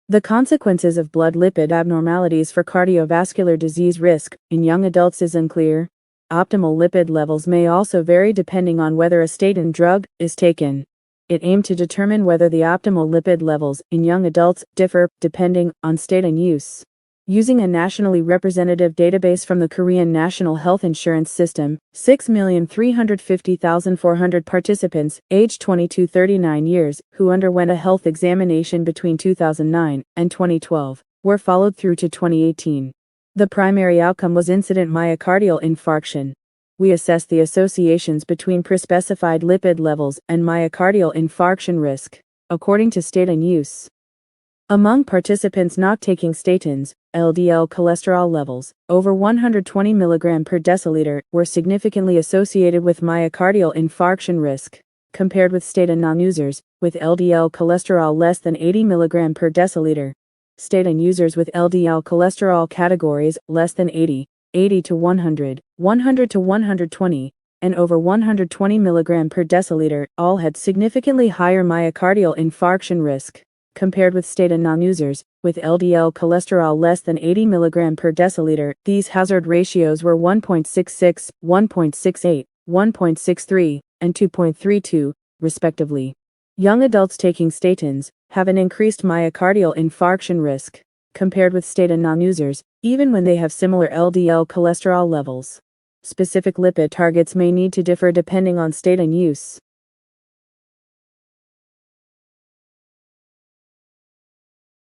The consequences of blood lipid abnormalities for cardiovascular disease risk in young adults is unclear. Optimal lipid levels may also vary depending on whether a statin drug is taken. It aimed to determine whether the optimal lipid levels in young adults differ depending on statin use. Using a nationally representative database from the Korean National Health Insurance System, 6,350,400 participants, aged 20 to 39 years, who underwent a health examination between 2009 and 2012, were followed through to 2018. The primary outcome was incident myocardial infarction. We assessed the associations between pre-specified lipid levels and myocardial infarction risk, according to statin use. Among participants not taking statins, LDL cholesterol levels, over 120 mg per deciliter, were significantly associated with myocardial infarction risk, compared with statin non-users, with LDL cholesterol less than 80 mg per deciliter. Statin users with LDL cholesterol categories less than 80, 80 to 100, 100 to 120, and over 120 mg per deciliter all had significantly higher myocardial infarction risk, compared with statin non-users, with LDL cholesterol less than 80 mg per deciliter. These hazard ratios were 1.66, 1.68, 1.63, and 2.32, respectively. Young adults taking statins have an increased myocardial infarction risk, compared with statin non-users, even when they have similar LDL cholesterol levels. Specific lipid targets may need to differ depending on statin use.